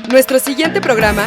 Nuestro siguiente programa...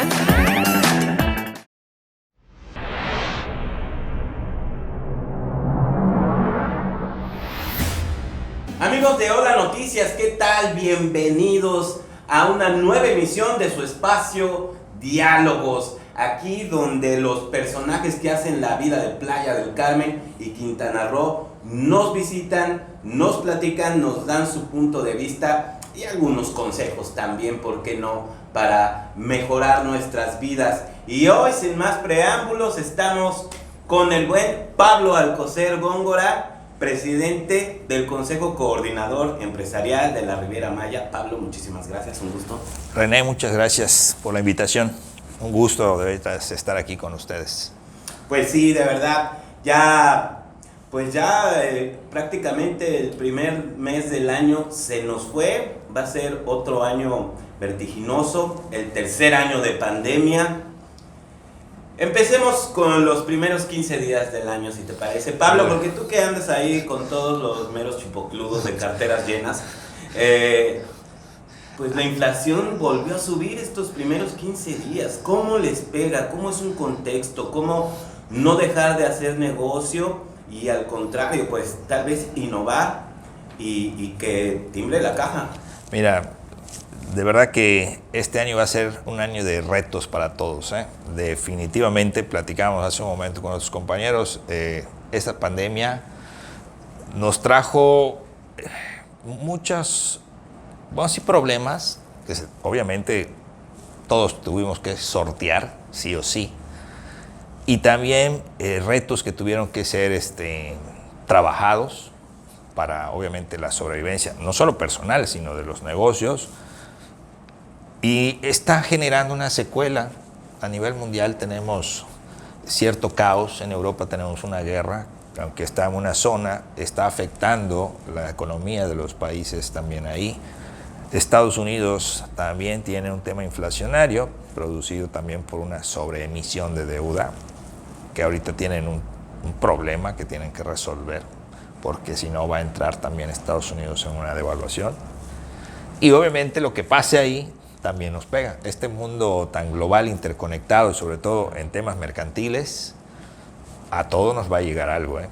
Amigos de Hola Noticias, ¿qué tal? Bienvenidos a una nueva emisión de su espacio Diálogos. Aquí donde los personajes que hacen la vida de Playa del Carmen y Quintana Roo nos visitan, nos platican, nos dan su punto de vista y algunos consejos también, ¿por qué no?, para mejorar nuestras vidas. Y hoy, sin más preámbulos, estamos con el buen Pablo Alcocer Góngora, presidente del Consejo Coordinador Empresarial de la Riviera Maya. Pablo, muchísimas gracias, un gusto. René, muchas gracias por la invitación. Un gusto de veras estar aquí con ustedes. Pues sí, de verdad, prácticamente el primer mes del año se nos fue. Va a ser otro año vertiginoso, el tercer año de pandemia. Empecemos con los primeros 15 días del año, si te parece, Pablo, porque tú que andas ahí con todos los meros chipocludos de carteras llenas, pues la inflación volvió a subir estos primeros 15 días. ¿Cómo les pega? ¿Cómo es un contexto? ¿Cómo no dejar de hacer negocio y al contrario, pues tal vez innovar y que timbre la caja? Mira, de verdad que este año va a ser un año de retos para todos, ¿eh? Definitivamente, platicábamos hace un momento con nuestros compañeros, esta pandemia nos trajo muchos, vamos a decir, problemas que obviamente todos tuvimos que sortear, sí o sí, y también retos que tuvieron que ser trabajados para, obviamente, la sobrevivencia, no solo personal, sino de los negocios. Y está generando una secuela. A nivel mundial tenemos cierto caos. En Europa tenemos una guerra, aunque está en una zona, está afectando la economía de los países también ahí. Estados Unidos también tiene un tema inflacionario, producido también por una sobreemisión de deuda, que ahorita tienen un problema que tienen que resolver, porque si no va a entrar también Estados Unidos en una devaluación. Y obviamente lo que pase ahí también nos pega. Este mundo tan global, interconectado, y sobre todo en temas mercantiles, a todos nos va a llegar algo, ¿eh?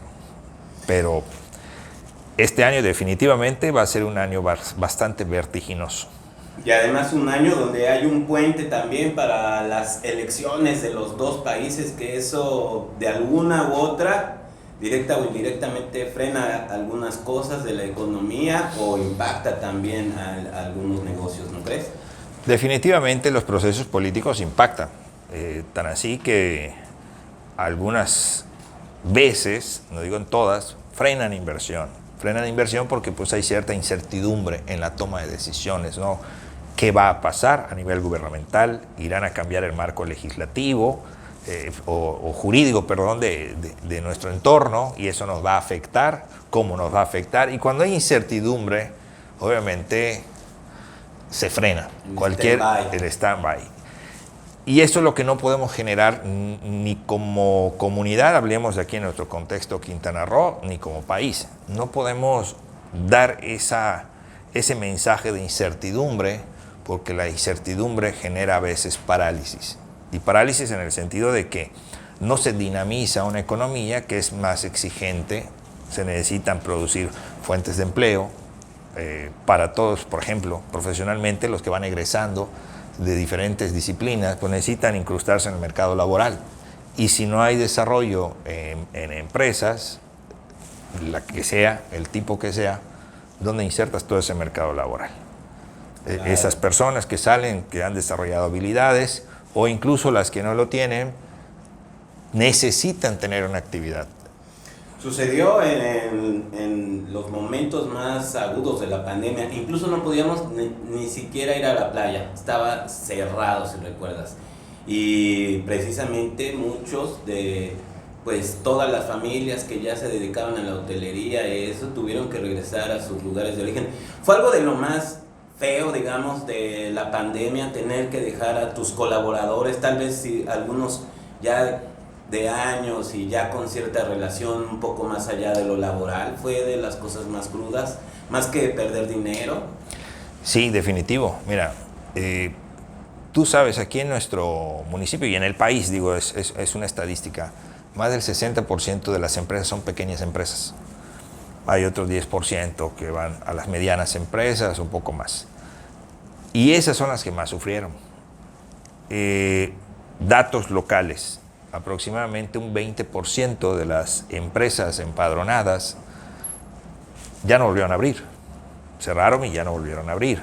Pero este año definitivamente va a ser un año bastante vertiginoso. Y además un año donde hay un puente también para las elecciones de los dos países, que eso de alguna u otra, directa o indirectamente, frena algunas cosas de la economía o impacta también a algunos negocios, ¿no crees? Definitivamente los procesos políticos impactan, tan así que algunas veces, no digo en todas, frenan inversión porque pues hay cierta incertidumbre en la toma de decisiones, ¿no? ¿Qué va a pasar a nivel gubernamental? ¿Irán a cambiar el marco legislativo o jurídico, perdón, de nuestro entorno? Y eso nos va a afectar, ¿cómo nos va a afectar? Y cuando hay incertidumbre, obviamente se frena el stand-by. Y eso es lo que no podemos generar ni como comunidad, hablemos de aquí en nuestro contexto Quintana Roo, ni como país. No podemos dar ese mensaje de incertidumbre, porque la incertidumbre genera a veces parálisis. Y parálisis en el sentido de que no se dinamiza una economía que es más exigente, se necesitan producir fuentes de empleo, para todos, por ejemplo, profesionalmente, los que van egresando de diferentes disciplinas, pues necesitan incrustarse en el mercado laboral. Y si no hay desarrollo en empresas, la que sea, el tipo que sea, ¿dónde insertas todo ese mercado laboral? Claro. Esas personas que salen, que han desarrollado habilidades, o incluso las que no lo tienen, necesitan tener una actividad. Sucedió en los momentos más agudos de la pandemia. Incluso no podíamos ni siquiera ir a la playa. Estaba cerrado, si recuerdas. Y precisamente muchos de, pues todas las familias que ya se dedicaban a la hotelería y eso, tuvieron que regresar a sus lugares de origen. Fue algo de lo más feo, digamos, de la pandemia, tener que dejar a tus colaboradores, tal vez si algunos ya de años y ya con cierta relación un poco más allá de lo laboral, fue de las cosas más crudas, más que perder dinero. Sí, definitivo. Mira, tú sabes, aquí en nuestro municipio y en el país, digo, es una estadística, más del 60% de las empresas son pequeñas empresas. Hay otro 10% que van a las medianas empresas, un poco más. Y esas son las que más sufrieron. Datos locales, aproximadamente un 20% de las empresas empadronadas ya no volvieron a abrir. Cerraron y ya no volvieron a abrir.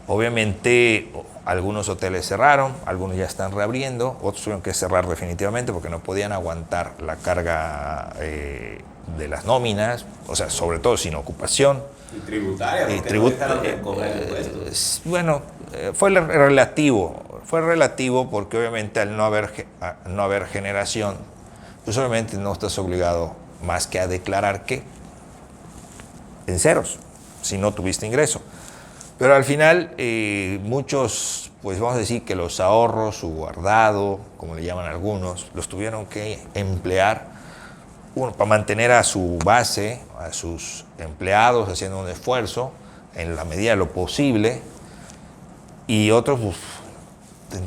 Obviamente algunos hoteles cerraron, algunos ya están reabriendo, otros tuvieron que cerrar definitivamente porque no podían aguantar la carga de las nóminas, o sea, sobre todo sin ocupación. Y tributaria, porque no dejaron de cobrar impuestos. Bueno, fue relativo porque obviamente al no haber generación, pues obviamente no estás obligado más que a declarar que en ceros, si no tuviste ingreso. Pero al final muchos, pues vamos a decir que los ahorros, su guardado, como le llaman algunos, los tuvieron que emplear para mantener a su base, a sus empleados haciendo un esfuerzo en la medida de lo posible, y otros pues,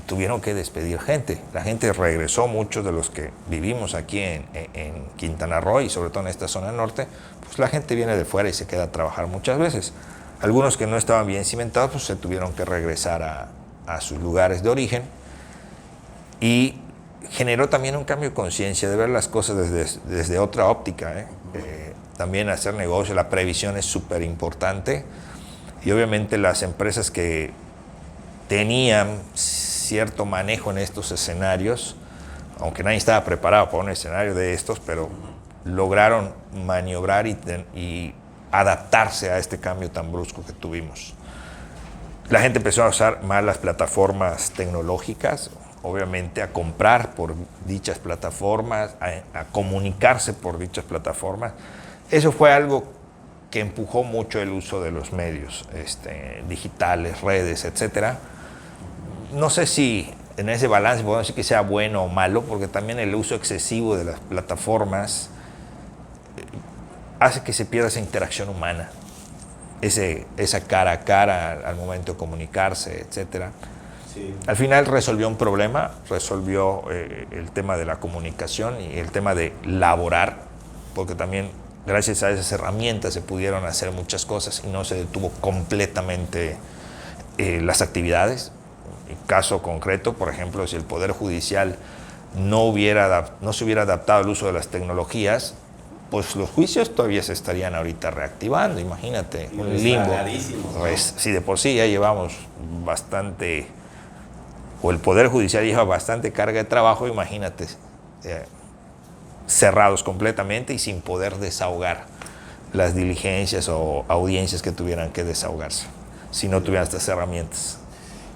tuvieron que despedir gente. La gente regresó, muchos de los que vivimos aquí en Quintana Roo y sobre todo en esta zona norte, pues la gente viene de fuera y se queda a trabajar muchas veces. Algunos que no estaban bien cimentados pues se tuvieron que regresar a sus lugares de origen, y generó también un cambio de conciencia de ver las cosas desde otra óptica. También hacer negocio, la previsión es súper importante, y obviamente las empresas que tenían cierto manejo en estos escenarios, aunque nadie estaba preparado para un escenario de estos, pero lograron maniobrar y adaptarse a este cambio tan brusco que tuvimos. La gente empezó a usar más las plataformas tecnológicas, obviamente a comprar por dichas plataformas, a comunicarse por dichas plataformas. Eso fue algo que empujó mucho el uso de los medios digitales, redes, etcétera. No sé si en ese balance podemos decir que sea bueno o malo, porque también el uso excesivo de las plataformas hace que se pierda esa interacción humana, esa cara a cara al momento de comunicarse, etcétera. Sí. Al final resolvió un problema, resolvió el tema de la comunicación y el tema de laborar, porque también gracias a esas herramientas se pudieron hacer muchas cosas y no se detuvo completamente las actividades. En caso concreto, por ejemplo, si el Poder Judicial no se hubiera adaptado al uso de las tecnologías, pues los juicios todavía se estarían ahorita reactivando, imagínate, un limbo. Pues, si de por sí ya llevamos bastante, o el Poder Judicial lleva bastante carga de trabajo, imagínate, cerrados completamente y sin poder desahogar las diligencias o audiencias que tuvieran que desahogarse, si no tuvieran estas herramientas.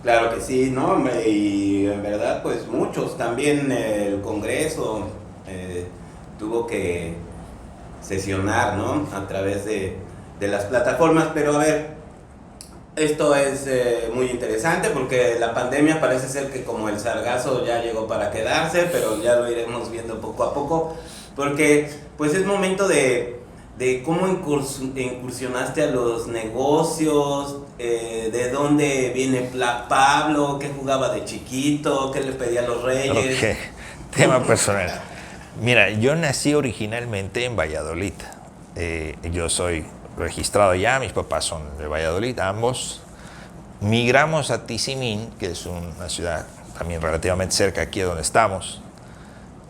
Claro que sí, ¿no? Y en verdad, pues muchos, también el Congreso tuvo que sesionar, ¿no? A través de las plataformas, pero a ver, esto es muy interesante porque la pandemia parece ser que como el sargazo ya llegó para quedarse, pero ya lo iremos viendo poco a poco, porque pues es momento de cómo incursionaste a los negocios, de dónde viene Pablo, qué jugaba de chiquito, qué le pedía a los reyes. Okay. Tema personal. Mira, yo nací originalmente en Valladolid. Yo soy registrado allá, mis papás son de Valladolid, ambos. Migramos a Tizimín, que es una ciudad también relativamente cerca aquí donde estamos.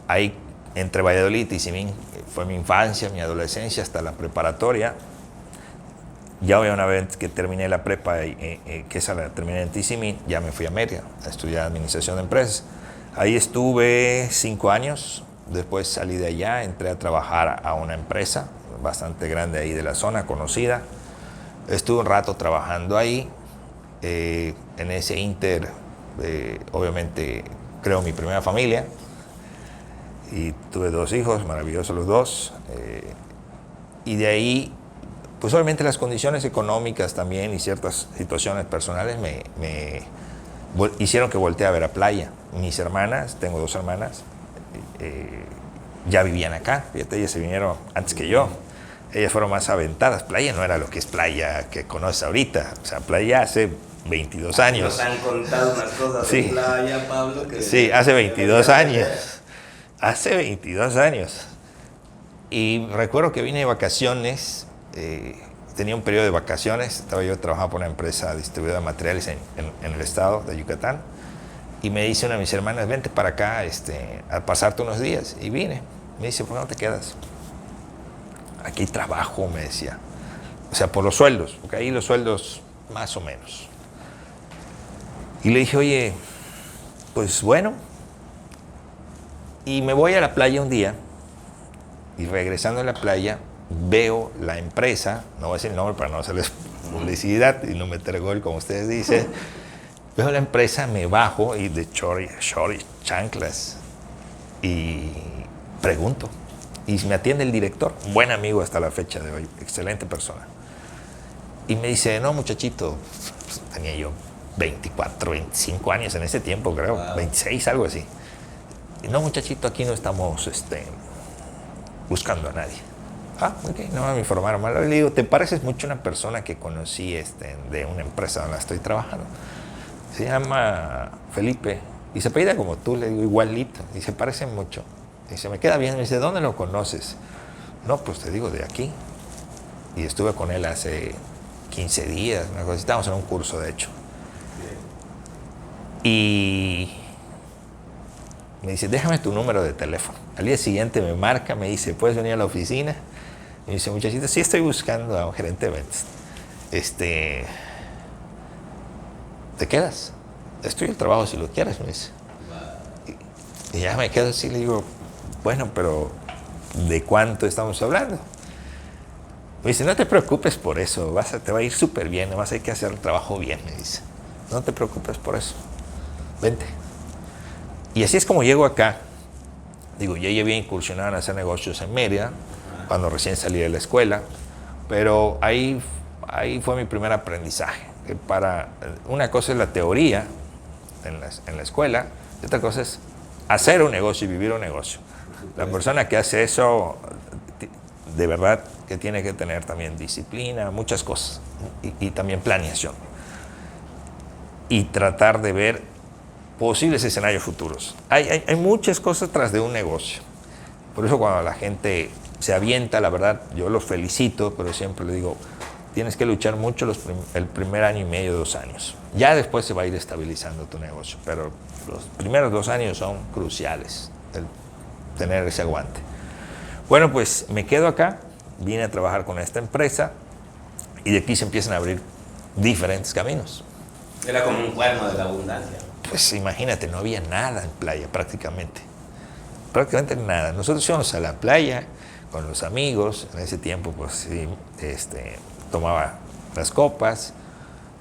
Ahí, entre Valladolid y Tizimín, fue mi infancia, mi adolescencia, hasta la preparatoria. Ya una vez que terminé la prepa, que esa la terminé en Tizimín, ya me fui a Mérida a estudiar Administración de Empresas. Ahí estuve 5 años. Después salí de allá, entré a trabajar a una empresa bastante grande ahí de la zona, conocida. Estuve un rato trabajando ahí. En ese inter, obviamente, creo mi primera familia. Y tuve 2 hijos, maravillosos los 2. Y de ahí, pues obviamente las condiciones económicas también y ciertas situaciones personales me hicieron que volteé a ver a playa. Mis hermanas, tengo 2 hermanas, ya vivían acá, fíjate, ellas se vinieron antes que yo, ellas fueron más aventadas. Playa no era lo que es playa que conoces ahorita, o sea, playa hace 22 años. Nos han contado unas cosas Sí. de playa, Pablo. Que Sí, hace 22 años. Hace 22 años. Y recuerdo que vine de vacaciones, tenía un periodo de vacaciones, estaba yo trabajando por una empresa distribuidora de materiales en el estado de Yucatán, y me dice una de mis hermanas, vente para acá a pasarte unos días. Y vine. Me dice, ¿por qué no te quedas? Aquí hay trabajo, me decía. O sea, por los sueldos, porque ahí los sueldos más o menos. Y le dije, oye, pues bueno. Y me voy a la playa un día, y regresando a la playa, veo la empresa, no voy a decir el nombre para no hacerles publicidad y no meter gol, como ustedes dicen. Veo la empresa, me bajo y de short y chanclas. Y pregunto. Y me atiende el director, un buen amigo hasta la fecha de hoy, excelente persona. Y me dice, no, muchachito, pues, tenía yo 24, 25 años en ese tiempo, creo, wow. 26, algo así. Y no, muchachito, aquí no estamos buscando a nadie. Ah, ok, no me informaron mal. Le digo, ¿te pareces mucho a una persona que conocí de una empresa donde estoy trabajando? Se llama Felipe y se apellida como tú, le digo, igualito. Y se parece mucho. Y se me queda bien. Me dice, ¿dónde lo conoces? No, pues te digo, de aquí. Y estuve con él hace 15 días. Estábamos en un curso, de hecho. Y me dice, déjame tu número de teléfono. Al día siguiente me marca, me dice, ¿puedes venir a la oficina? Me dice, muchachita, sí estoy buscando a un gerente de ventas. ¿Te quedas? Estoy en el trabajo si lo quieres, me dice. Y ya me quedo así, le digo, bueno, pero ¿de cuánto estamos hablando? Me dice, no te preocupes por eso, te va a ir súper bien, nada más hay que hacer el trabajo bien, me dice. No te preocupes por eso, vente. Y así es como llego acá. Digo, yo ya había incursionado en hacer negocios en Mérida, cuando recién salí de la escuela, pero ahí fue mi primer aprendizaje. Que una cosa es la teoría en la escuela, y otra cosa es hacer un negocio y vivir un negocio. La persona que hace eso, de verdad que tiene que tener también disciplina, muchas cosas, y también planeación. Y tratar de ver posibles escenarios futuros. Hay muchas cosas tras de un negocio. Por eso cuando la gente se avienta, la verdad, yo los felicito, pero siempre le digo, tienes que luchar mucho el primer año y medio, 2 años. Ya después se va a ir estabilizando tu negocio, pero los primeros 2 años son cruciales, el tener ese aguante. Bueno, pues me quedo acá, vine a trabajar con esta empresa y de aquí se empiezan a abrir diferentes caminos. Era como un cuerno de la abundancia. Pues imagínate, no había nada en playa prácticamente. Prácticamente nada. Nosotros íbamos a la playa con los amigos. En ese tiempo, pues sí, tomaba las copas.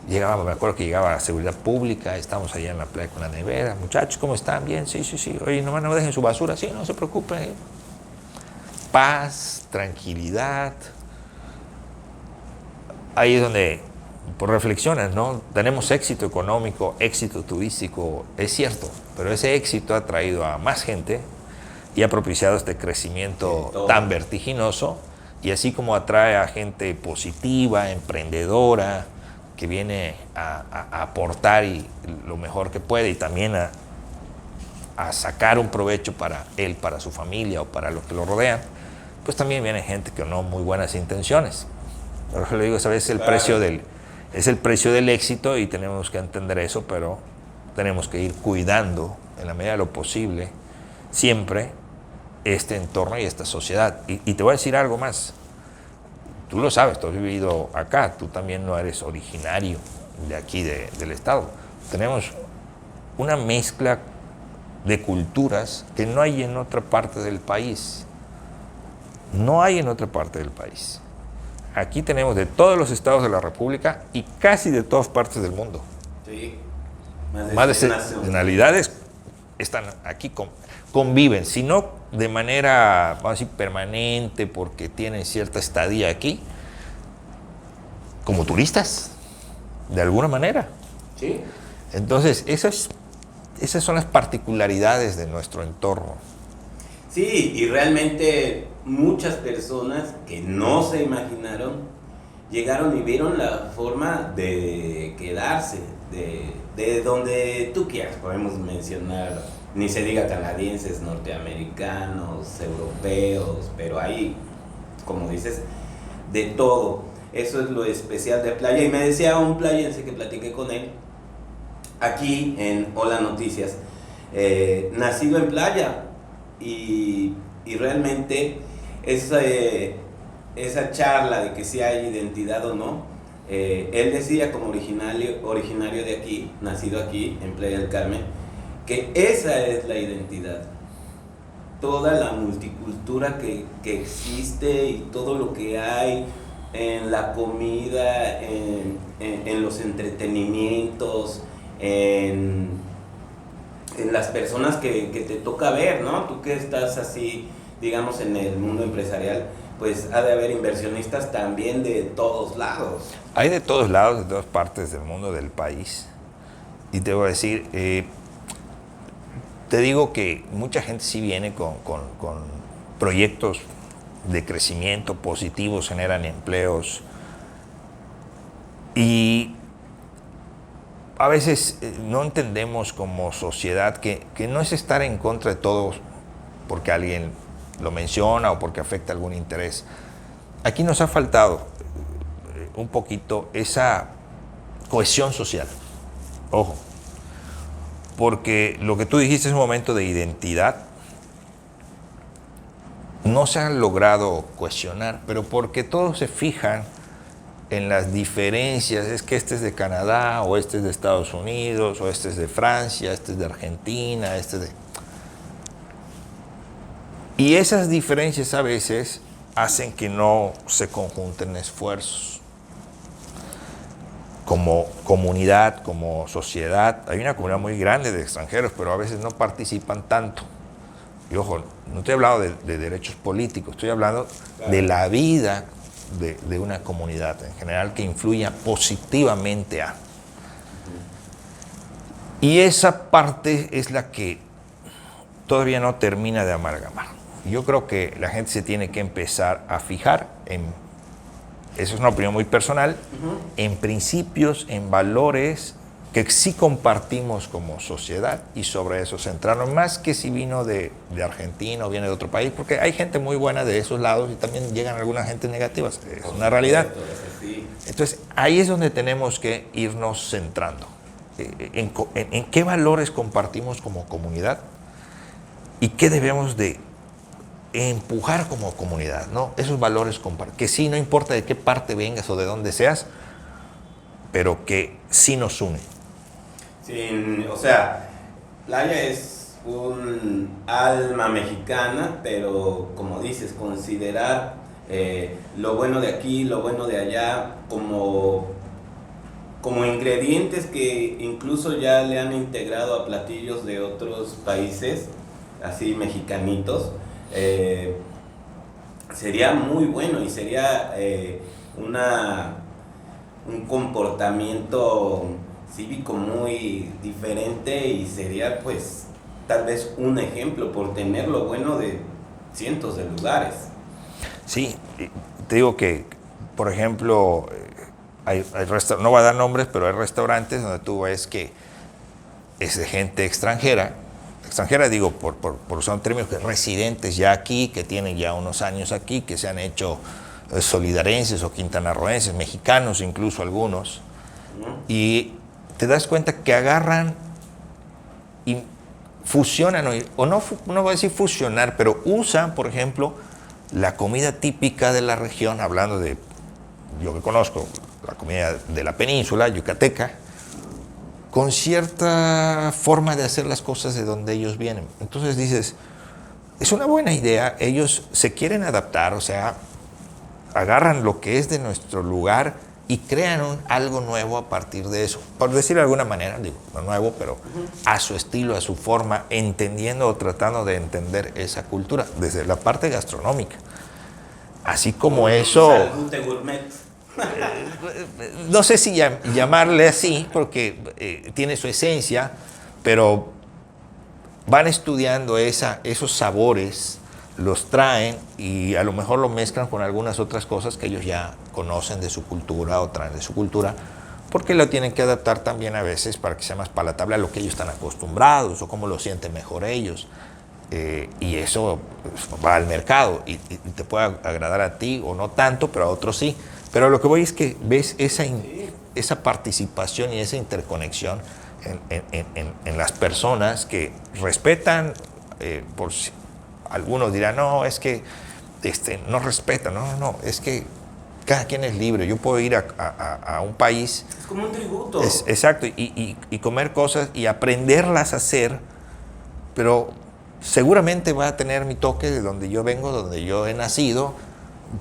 Me acuerdo que llegaba a seguridad pública. Estábamos allá en la playa con la nevera. Muchachos, ¿cómo están? Bien, sí. Oye, nomás no dejen su basura. Sí, no se preocupen. Paz, tranquilidad. Ahí es donde por reflexiones, ¿no? Tenemos éxito económico, éxito turístico, es cierto, pero ese éxito ha traído a más gente y ha propiciado este crecimiento tan vertiginoso, y así como atrae a gente positiva, emprendedora, que viene a aportar lo mejor que puede y también a sacar un provecho para él, para su familia o para los que lo rodean, pues también viene gente que no muy buenas intenciones. Por eso le digo, ¿sabes? Es el precio del éxito y tenemos que entender eso, pero tenemos que ir cuidando en la medida de lo posible siempre este entorno y esta sociedad. Y te voy a decir algo más. Tú lo sabes, tú has vivido acá, tú también no eres originario de aquí, del estado. Tenemos una mezcla de culturas que no hay en otra parte del país. No hay en otra parte del país. Aquí tenemos de todos los estados de la República y casi de todas partes del mundo. Sí. Más de nacionalidades están aquí, conviven, si no de manera, vamos a decir, permanente, porque tienen cierta estadía aquí, como turistas, de alguna manera. Sí. Entonces, esas son las particularidades de nuestro entorno. Sí, y realmente muchas personas que no se imaginaron llegaron y vieron la forma de quedarse, de donde tú quieras, podemos mencionar, ni se diga canadienses, norteamericanos, europeos, pero hay, como dices, de todo. Eso es lo especial de Playa. Y me decía un playense que platiqué con él, aquí en Hola Noticias, nacido en Playa, y realmente esa charla de que si hay identidad o no, él decía como originario de aquí, nacido aquí en Playa del Carmen, que esa es la identidad. Toda la multicultura que existe y todo lo que hay en la comida, en los entretenimientos, en las personas que te toca ver, ¿no? Tú que estás así, digamos, en el mundo empresarial, pues ha de haber inversionistas también de todos lados. Hay de todos lados, de todas partes del mundo, del país. Y te voy a decir, te digo que mucha gente sí viene con proyectos de crecimiento positivos, generan empleos. Y a veces no entendemos como sociedad que no es estar en contra de todos porque alguien lo menciona o porque afecta algún interés. Aquí nos ha faltado un poquito esa cohesión social. Ojo, porque lo que tú dijiste es un momento de identidad. No se han logrado cohesionar, pero porque todos se fijan en las diferencias, es que este es de Canadá, o este es de Estados Unidos, o este es de Francia, este es de Argentina, este es de... Y esas diferencias a veces hacen que no se conjunten esfuerzos. Como comunidad, como sociedad, hay una comunidad muy grande de extranjeros, pero a veces no participan tanto. Y ojo, no estoy hablando de derechos políticos, estoy hablando de la vida de una comunidad en general que influya positivamente a. Y esa parte es la que todavía no termina de amalgamar. Yo creo que la gente se tiene que empezar a fijar en, eso es una opinión muy personal, en principios, en valores que sí compartimos como sociedad y sobre eso centrarnos, más que si vino de Argentina o viene de otro país, porque hay gente muy buena de esos lados y también llegan algunas gente negativas, es una realidad. Entonces ahí es donde tenemos que irnos centrando, en qué valores compartimos como comunidad y qué debemos de empujar como comunidad, ¿no? Esos valores que sí, no importa de qué parte vengas o de dónde seas, pero que sí nos une. Sí, o sea, Playa es un alma mexicana, pero como dices, considerar lo bueno de aquí, lo bueno de allá, como ingredientes que incluso ya le han integrado a platillos de otros países, así mexicanitos, sería muy bueno y sería un comportamiento cívico muy diferente y sería pues tal vez un ejemplo por tener lo bueno de cientos de lugares. Sí, te digo que, por ejemplo, no voy a dar nombres, pero hay restaurantes donde tú ves que es de gente extranjera digo, son términos que residentes ya aquí, que tienen ya unos años aquí, que se han hecho solidarenses o quintanarroenses, mexicanos incluso algunos, y te das cuenta que agarran y fusionan, o no voy a decir fusionar, pero usan, por ejemplo, la comida típica de la región, hablando de, yo que conozco, la comida de la península yucateca, con cierta forma de hacer las cosas de donde ellos vienen. Entonces dices, es una buena idea, ellos se quieren adaptar, o sea, agarran lo que es de nuestro lugar y crean algo nuevo a partir de eso. Por decirlo de alguna manera, digo, no nuevo, pero a su estilo, a su forma, entendiendo o tratando de entender esa cultura, desde la parte gastronómica. Así como eso... Salute gourmet. No sé si llamarle así, porque tiene su esencia, pero van estudiando esos sabores los traen y a lo mejor lo mezclan con algunas otras cosas que ellos ya conocen de su cultura o traen de su cultura, porque lo tienen que adaptar también a veces para que sea más palatable a lo que ellos están acostumbrados o cómo lo sienten mejor ellos. Y eso pues, va al mercado y te puede agradar a ti o no tanto, pero a otros sí. Pero lo que voy es que ves esa participación y esa interconexión en las personas que respetan, algunos dirán, no, es que no respetan, no, es que cada quien es libre. Yo puedo ir a un país. Es como un tributo. Exacto, y comer cosas y aprenderlas a hacer, pero seguramente va a tener mi toque de donde yo vengo, donde yo he nacido.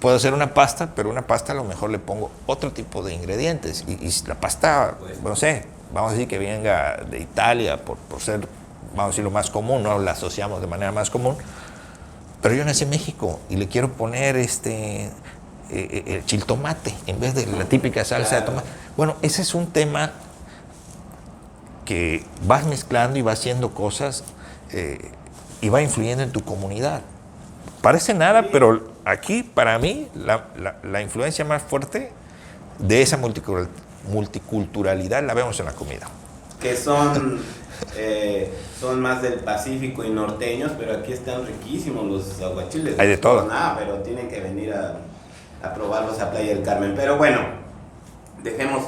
Puedo hacer una pasta, pero una pasta a lo mejor le pongo otro tipo de ingredientes. Y la pasta, no sé, vamos a decir que venga de Italia, por ser, vamos a decir, lo más común, no la asociamos de manera más común. Pero yo nací en México y le quiero poner el chiltomate en vez de la típica salsa de tomate. Bueno, ese es un tema que vas mezclando y vas haciendo cosas y va influyendo en tu comunidad. Parece nada, pero aquí para mí la influencia más fuerte de esa multiculturalidad la vemos en la comida. Que son más del Pacífico y norteños, pero aquí están riquísimos los aguachiles. Hay de todo. Nada, pero tienen que venir a probarlos a Playa del Carmen. Pero bueno, dejemos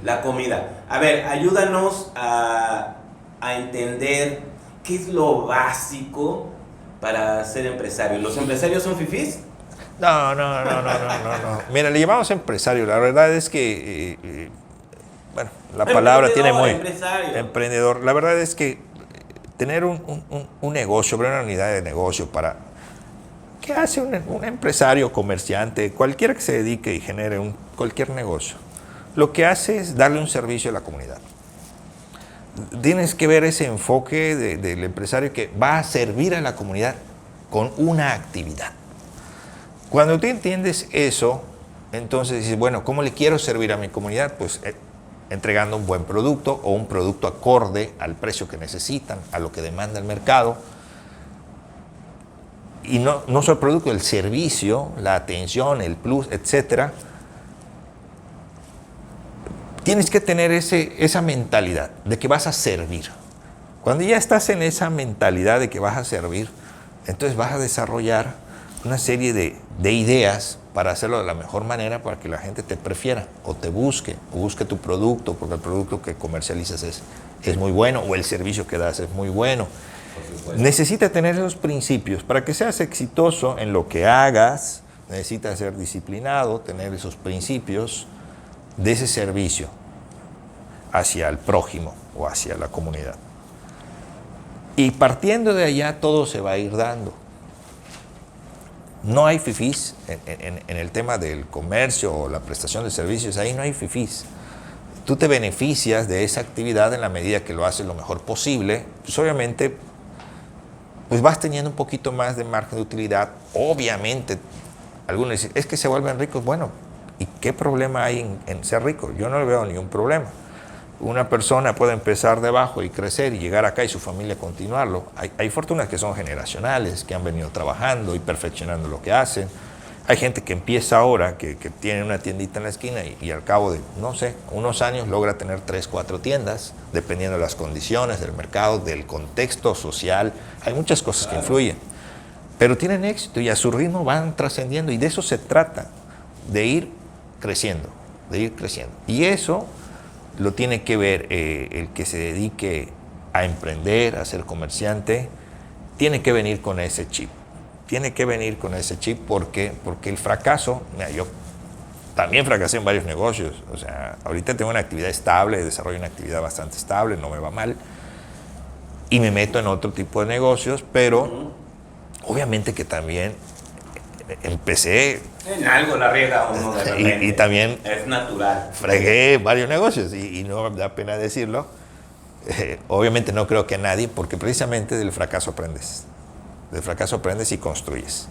la comida. A ver, ayúdanos a entender qué es lo básico para ser empresario. ¿Los empresarios son fifís? No. Mira, le llamamos empresario. La verdad es que, bueno, la palabra tiene muy... Emprendedor. La verdad es que tener un negocio, abrir una unidad de negocio para... ¿Qué hace un empresario, comerciante, cualquiera que se dedique y genere cualquier negocio? Lo que hace es darle un servicio a la comunidad. Tienes que ver ese enfoque del empresario que va a servir a la comunidad con una actividad. Cuando tú entiendes eso, entonces dices, bueno, ¿cómo le quiero servir a mi comunidad? Pues entregando un buen producto o un producto acorde al precio que necesitan, a lo que demanda el mercado. Y no solo el producto, el servicio, la atención, el plus, etcétera. Tienes que tener esa mentalidad de que vas a servir. Cuando ya estás en esa mentalidad de que vas a servir, entonces vas a desarrollar una serie de ideas para hacerlo de la mejor manera para que la gente te prefiera o te busque tu producto, porque el producto que comercializas es muy bueno o el servicio que das es muy bueno. Necesitas tener esos principios. Para que seas exitoso en lo que hagas, necesitas ser disciplinado, tener esos principios de ese servicio hacia el prójimo o hacia la comunidad. Y partiendo de allá todo se va a ir dando. No hay fifís en el tema del comercio o la prestación de servicios, ahí no hay fifís. Tú te beneficias de esa actividad en la medida que lo haces lo mejor posible. Pues obviamente pues vas teniendo un poquito más de margen de utilidad. Obviamente, algunos dicen, es que se vuelven ricos. Bueno, ¿y qué problema hay en ser rico? Yo no le veo ningún problema. Una persona puede empezar de abajo y crecer y llegar acá y su familia continuarlo. Hay fortunas que son generacionales, que han venido trabajando y perfeccionando lo que hacen. Hay gente que empieza ahora, que tiene una tiendita en la esquina y al cabo de, no sé, unos años logra tener 3, 4 tiendas, dependiendo de las condiciones del mercado, del contexto social. Hay muchas cosas que influyen. Pero tienen éxito y a su ritmo van trascendiendo y de eso se trata, de ir creciendo, Y eso lo tiene que ver el que se dedique a emprender, a ser comerciante, tiene que venir con ese chip. Porque el fracaso, mira, yo también fracasé en varios negocios. O sea, ahorita tengo una actividad estable, desarrollo una actividad bastante estable, no me va mal. Y me meto en otro tipo de negocios, pero obviamente que también empecé... En algo la riega uno de repente. Y también... Es natural. Fregué varios negocios y no da pena decirlo. Obviamente no creo que a nadie, porque precisamente del fracaso aprendes. Del fracaso aprendes y construyes.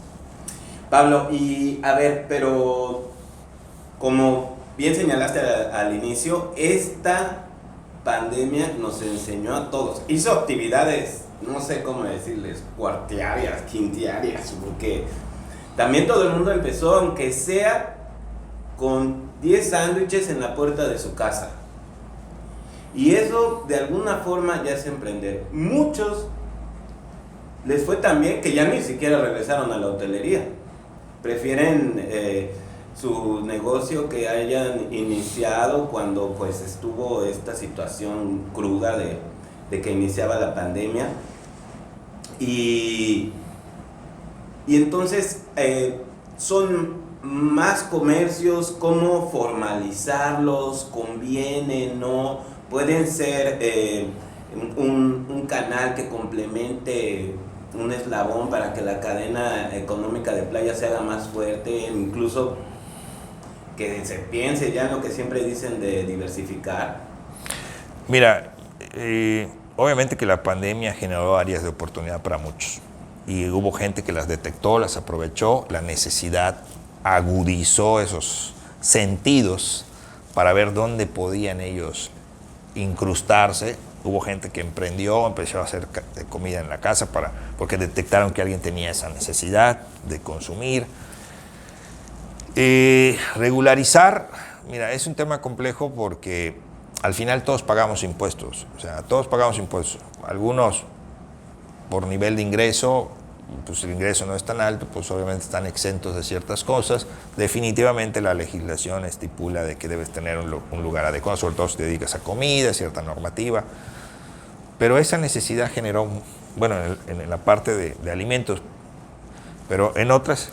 Pablo, y a ver, pero como bien señalaste al inicio, esta pandemia nos enseñó a todos. Hizo actividades no sé cómo decirles, cuartiarias, quintiarias, porque también todo el mundo empezó, aunque sea con 10 sándwiches en la puerta de su casa. Y eso de alguna forma ya es emprender. Muchos les fue tan bien que ya ni siquiera regresaron a la hotelería. Prefieren su negocio que hayan iniciado cuando pues estuvo esta situación cruda de que iniciaba la pandemia. Y entonces son más comercios, cómo formalizarlos, conviene, no, pueden ser un canal que complemente un eslabón para que la cadena económica de playa se haga más fuerte, incluso que se piense ya en lo que siempre dicen de diversificar. Mira, obviamente que la pandemia generó áreas de oportunidad para muchos y hubo gente que las detectó, las aprovechó, la necesidad agudizó esos sentidos para ver dónde podían ellos incrustarse. Hubo gente que emprendió, empezó a hacer comida en la casa porque detectaron que alguien tenía esa necesidad de consumir. Regularizar, mira, es un tema complejo porque al final todos pagamos impuestos, o sea, todos pagamos impuestos. Algunos por nivel de ingreso, pues el ingreso no es tan alto, pues obviamente están exentos de ciertas cosas. Definitivamente la legislación estipula de que debes tener un lugar adecuado, sobre todo si te dedicas a comida, cierta normativa. Pero esa necesidad generó, bueno, en la parte de alimentos, pero en otras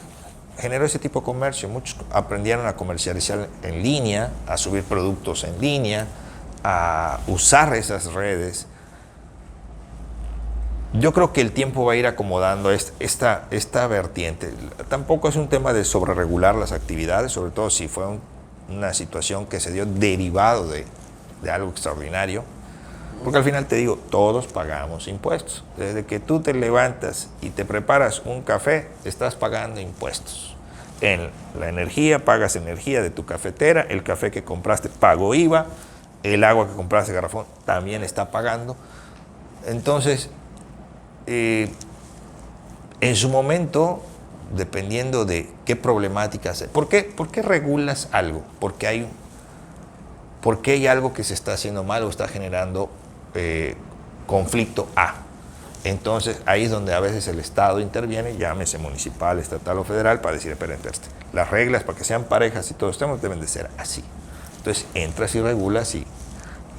generó ese tipo de comercio. Muchos aprendieron a comercializar en línea, a subir productos en línea, a usar esas redes. Yo creo que el tiempo va a ir acomodando esta vertiente. Tampoco es un tema de sobreregular las actividades, sobre todo si fue una situación que se dio derivado de algo extraordinario. Porque al final te digo, todos pagamos impuestos. Desde que tú te levantas y te preparas un café, estás pagando impuestos. En la energía, pagas energía de tu cafetera, el café que compraste pagó IVA, el agua que compraste garrafón también está pagando. Entonces, en su momento, dependiendo de qué problemáticas, ¿por qué regulas algo? Porque hay algo que se está haciendo mal o está generando conflicto A. Entonces ahí es donde a veces el Estado interviene, llámese municipal, estatal o federal, para decir, espérate, las reglas para que sean parejas y todos estemos deben de ser así. Entonces entras y regulas y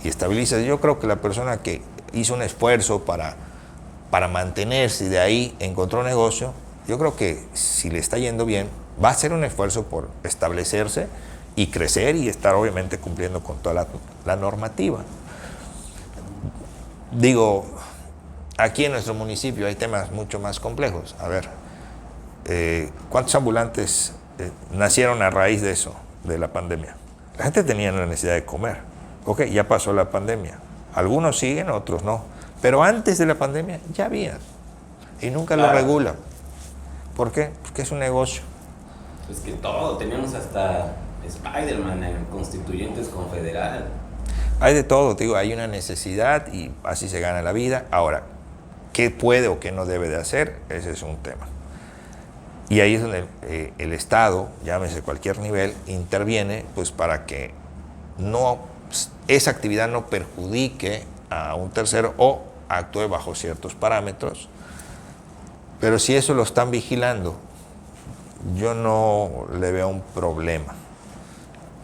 estabilizas. Yo creo que la persona que hizo un esfuerzo para mantenerse y de ahí encontró un negocio, yo creo que si le está yendo bien, va a hacer un esfuerzo por establecerse y crecer y estar obviamente cumpliendo con toda la normativa. Digo, aquí en nuestro municipio hay temas mucho más complejos. A ver, ¿cuántos ambulantes nacieron a raíz de eso, de la pandemia? La gente tenía la necesidad de comer. Ok, ya pasó la pandemia. Algunos siguen, otros no. Pero antes de la pandemia ya había. Y nunca lo regulan. ¿Por qué? Porque es un negocio. Es que todo, teníamos hasta Spider-Man en Constituyentes Confederal. Hay de todo, te digo, hay una necesidad y así se gana la vida. Ahora, ¿qué puede o qué no debe de hacer? Ese es un tema. Y ahí es donde el Estado, llámese cualquier nivel, interviene pues para que esa actividad no perjudique a un tercero o actúe bajo ciertos parámetros. Pero si eso lo están vigilando, yo no le veo un problema.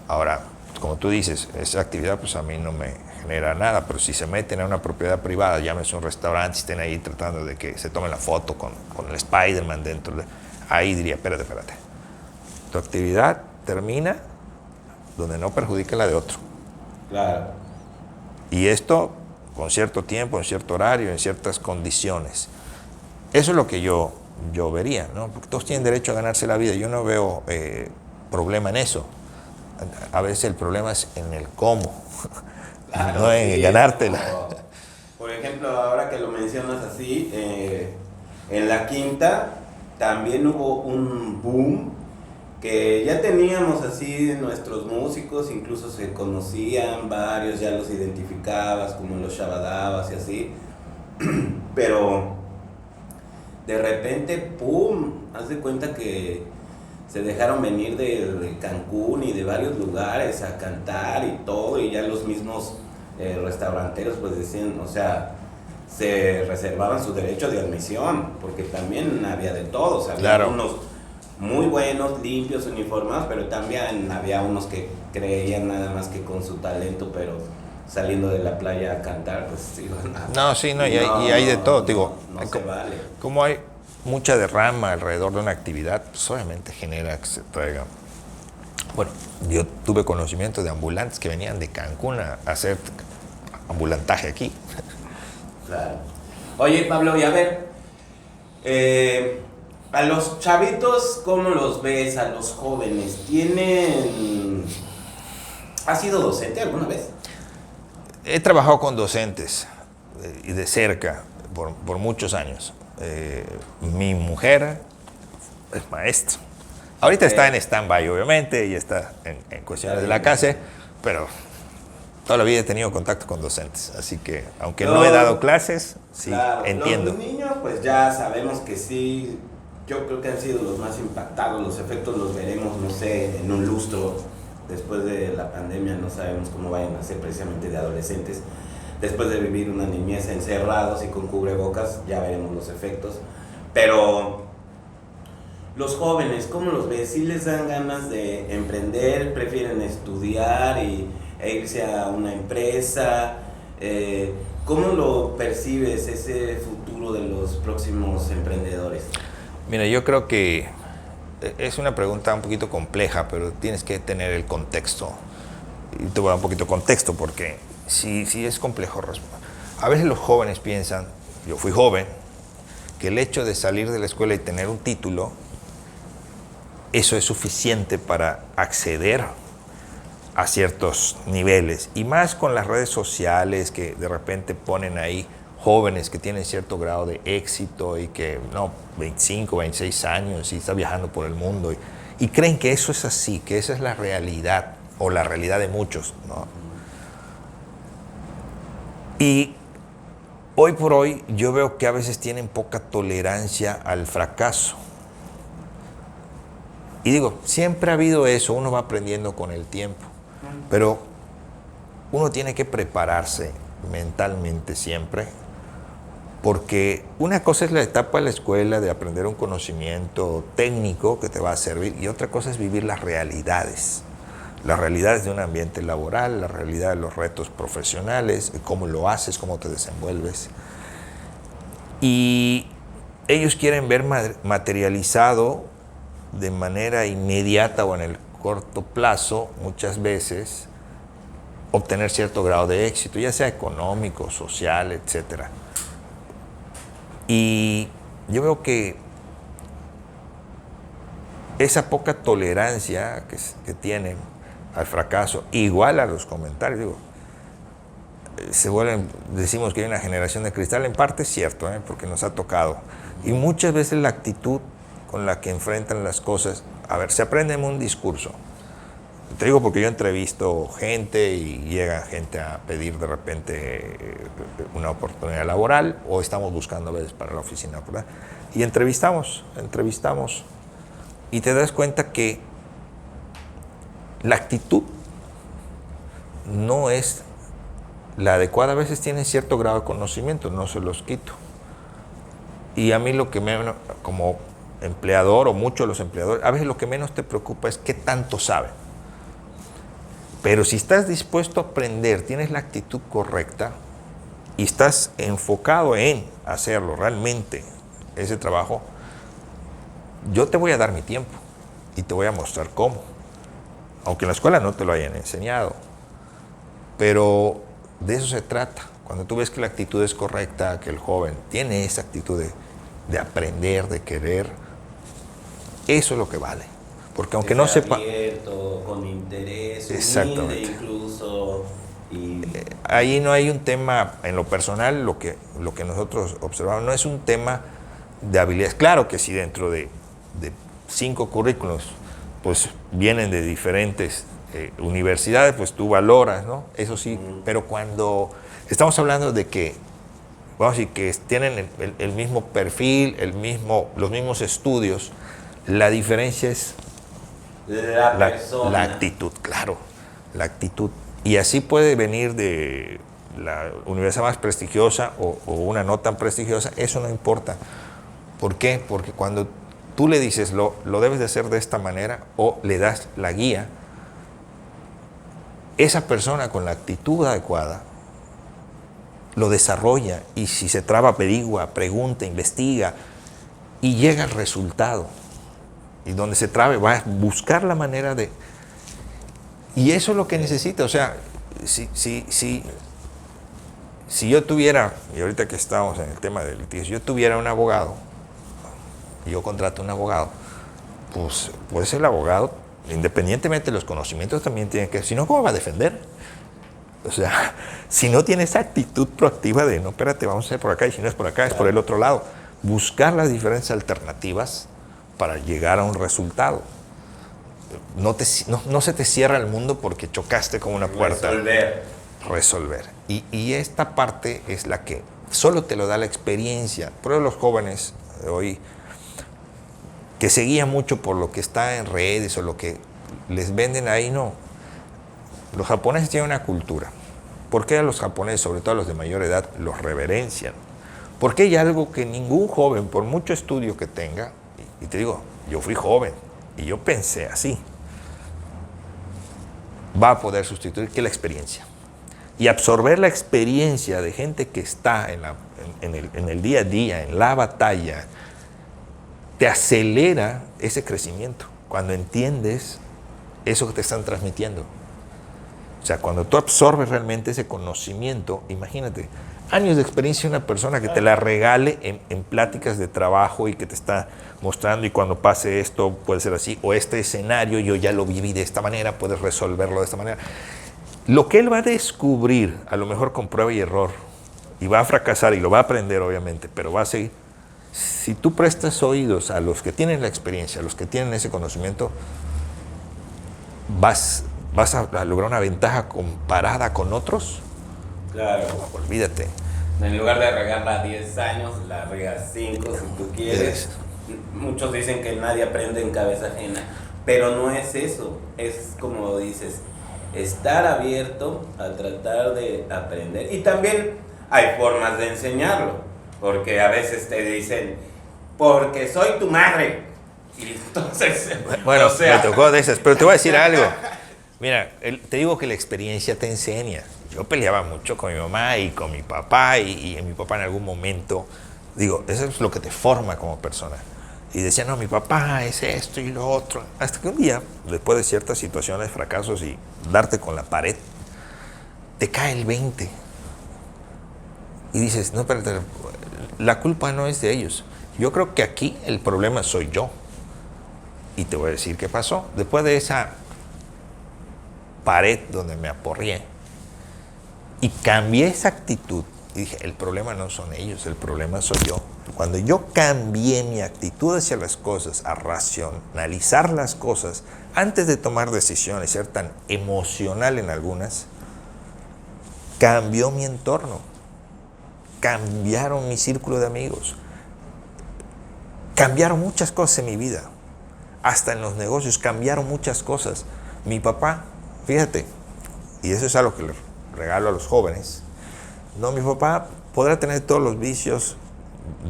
Ahora, como tú dices, esa actividad pues a mí no me genera nada, pero si se meten a una propiedad privada, llámese un restaurante, estén ahí tratando de que se tomen la foto con el Spider-Man dentro, ahí diría, espérate. Tu actividad termina donde no perjudique la de otro. Claro. Y esto con cierto tiempo, en cierto horario, en ciertas condiciones. Eso es lo que yo vería, ¿no? Porque todos tienen derecho a ganarse la vida. Yo no veo problema en eso. A veces el problema es en el cómo, Claro, no en sí, ganártela. Por ejemplo, ahora que lo mencionas así, en La Quinta también hubo un boom que ya teníamos así nuestros músicos, incluso se conocían varios, ya los identificabas como los Shabadabas y así, pero de repente, ¡pum!, haz de cuenta que se dejaron venir de Cancún y de varios lugares a cantar y todo, y ya los mismos restauranteros pues decían, o sea, se reservaban su derecho de admisión, porque también había de todos, había Claro. unos muy buenos, limpios, uniformados, pero también había unos que creían nada más que con su talento, pero saliendo de la playa a cantar, pues iban a... No, sí, no, y hay de todo, digo, no se vale. como hay mucha derrama alrededor de una actividad, pues obviamente genera que se traiga. Bueno, yo tuve conocimiento de ambulantes que venían de Cancún a hacer ambulantaje aquí. Claro. Oye, Pablo, y a ver, a los chavitos, ¿cómo los ves? A los jóvenes, ¿has sido docente alguna vez? He trabajado con docentes y de cerca por muchos años. Mi mujer es maestra. Ahorita está en stand-by, obviamente, y está en cuestiones de la casa, pero toda la vida he tenido contacto con docentes. Así que, aunque no he dado clases, sí, claro, entiendo. Los niños, pues ya sabemos que sí, yo creo que han sido los más impactados. Los efectos los veremos, no sé, en un lustro. Después de la pandemia no sabemos cómo vayan a ser precisamente de adolescentes. Después de vivir una niñez encerrados y con cubrebocas, ya veremos los efectos. Pero los jóvenes, ¿cómo los ves? ¿Sí les dan ganas de emprender? ¿Prefieren estudiar e irse a una empresa? ¿Cómo lo percibes ese futuro de los próximos emprendedores? Mira, yo creo que es una pregunta un poquito compleja, pero tienes que tener el contexto. Y te voy a dar un poquito de contexto porque sí es complejo. A veces los jóvenes piensan, yo fui joven, que el hecho de salir de la escuela y tener un título, eso es suficiente para acceder a ciertos niveles. Y más con las redes sociales que de repente ponen ahí jóvenes que tienen cierto grado de éxito y que, 25, 26 años y está viajando por el mundo y creen que eso es así, que esa es la realidad o la realidad de muchos, ¿no? Y hoy por hoy yo veo que a veces tienen poca tolerancia al fracaso. Y digo, siempre ha habido eso, uno va aprendiendo con el tiempo, pero uno tiene que prepararse mentalmente siempre, porque una cosa es la etapa de la escuela de aprender un conocimiento técnico que te va a servir y otra cosa es vivir las realidades de un ambiente laboral, la realidad de los retos profesionales, cómo lo haces, cómo te desenvuelves. Y ellos quieren ver materializado de manera inmediata o en el corto plazo, muchas veces, obtener cierto grado de éxito, ya sea económico, social, etc. Y yo veo que esa poca tolerancia que tienen al fracaso, igual a los comentarios, digo, decimos que hay una generación de cristal, en parte es cierto, porque nos ha tocado. Y muchas veces la actitud con la que enfrentan las cosas, a ver, se aprende en un discurso. Te digo porque yo entrevisto gente y llega gente a pedir de repente una oportunidad laboral o estamos buscando a veces para la oficina, ¿verdad? Y entrevistamos y te das cuenta que la actitud no es la adecuada. A veces tienen cierto grado de conocimiento, no se los quito. Y a mí lo que como empleador o muchos de los empleadores, a veces lo que menos te preocupa es qué tanto saben. Pero si estás dispuesto a aprender, tienes la actitud correcta y estás enfocado en hacerlo realmente, ese trabajo, yo te voy a dar mi tiempo y te voy a mostrar cómo. Aunque en la escuela no te lo hayan enseñado. Pero de eso se trata. Cuando tú ves que la actitud es correcta, que el joven tiene esa actitud de aprender, de querer, eso es lo que vale. Porque aunque no sepa... abierto, con interés, exactamente, humilde incluso. Y... ahí no hay un tema, en lo personal, lo que nosotros observamos, no es un tema de habilidades. Claro que si dentro de 5 currículos pues vienen de diferentes universidades, pues tú valoras, ¿no? Eso sí, pero cuando estamos hablando de que vamos a decir, que tienen el mismo perfil, los mismos estudios, la diferencia es la actitud, claro, la actitud. Y así puede venir de la universidad más prestigiosa o una no tan prestigiosa, eso no importa. ¿Por qué? Porque cuando tú le dices lo debes de hacer de esta manera o le das la guía, esa persona con la actitud adecuada lo desarrolla y si se traba averigua, pregunta, investiga y llega al resultado. Y donde se trabe va a buscar la manera de... Y eso es lo que necesita. O sea, si yo tuviera, y ahorita que estamos en el tema del litigio, si yo tuviera un abogado, y yo contrato un abogado, pues el abogado, independientemente de los conocimientos, también tiene que... Si no, ¿cómo va a defender? O sea, si no tiene esa actitud proactiva de, no, espérate, vamos a hacer por acá, y si no es por acá, es por el otro lado. Buscar las diferentes alternativas para llegar a un resultado. No se te cierra el mundo porque chocaste con una puerta. Resolver. Y esta parte es la que solo te lo da la experiencia. Por eso los jóvenes de hoy, que se guían mucho por lo que está en redes o lo que les venden ahí, no. Los japoneses tienen una cultura. ¿Por qué a los japoneses, sobre todo a los de mayor edad, los reverencian? Porque hay algo que ningún joven, por mucho estudio que tenga, y te digo, yo fui joven y yo pensé así, va a poder sustituir que la experiencia. Y absorber la experiencia de gente que está en el día a día, en la batalla, te acelera ese crecimiento cuando entiendes eso que te están transmitiendo. O sea, cuando tú absorbes realmente ese conocimiento, imagínate, años de experiencia de una persona que te la regale en pláticas de trabajo y que te está mostrando, y cuando pase esto puede ser así, o este escenario yo ya lo viví de esta manera, puedes resolverlo de esta manera. Lo que él va a descubrir, a lo mejor con prueba y error, y va a fracasar y lo va a aprender obviamente, pero va a seguir. Si tú prestas oídos a los que tienen la experiencia, a los que tienen ese conocimiento, vas a lograr una ventaja comparada con otros. Claro. Olvídate. En lugar de regarla 10 años, la regas 5 si tú quieres. Muchos dicen que nadie aprende en cabeza ajena, pero no es eso. Es como dices, estar abierto a tratar de aprender. Y también hay formas de enseñarlo, porque a veces te dicen, porque soy tu madre. Y entonces, bueno, o sea... me tocó de esas, pero te voy a decir algo. Mira, te digo que la experiencia te enseña. Yo peleaba mucho con mi mamá y con mi papá, y mi papá en algún momento, digo, eso es lo que te forma como persona. Y decía, no, mi papá es esto y lo otro. Hasta que un día, después de ciertas situaciones, fracasos y darte con la pared, te cae el 20. Y dices, no, espérate, la culpa no es de ellos. Yo creo que aquí el problema soy yo. Y te voy a decir qué pasó. Después de esa pared donde me aporrié y cambié esa actitud y dije, el problema no son ellos, el problema soy yo. Cuando yo cambié mi actitud hacia las cosas, a racionalizar las cosas antes de tomar decisiones, ser tan emocional en algunas, cambió mi entorno, cambiaron mi círculo de amigos, cambiaron muchas cosas en mi vida, hasta en los negocios cambiaron muchas cosas. Mi papá, fíjate, y eso es algo que le regalo a los jóvenes, no, mi papá podrá tener todos los vicios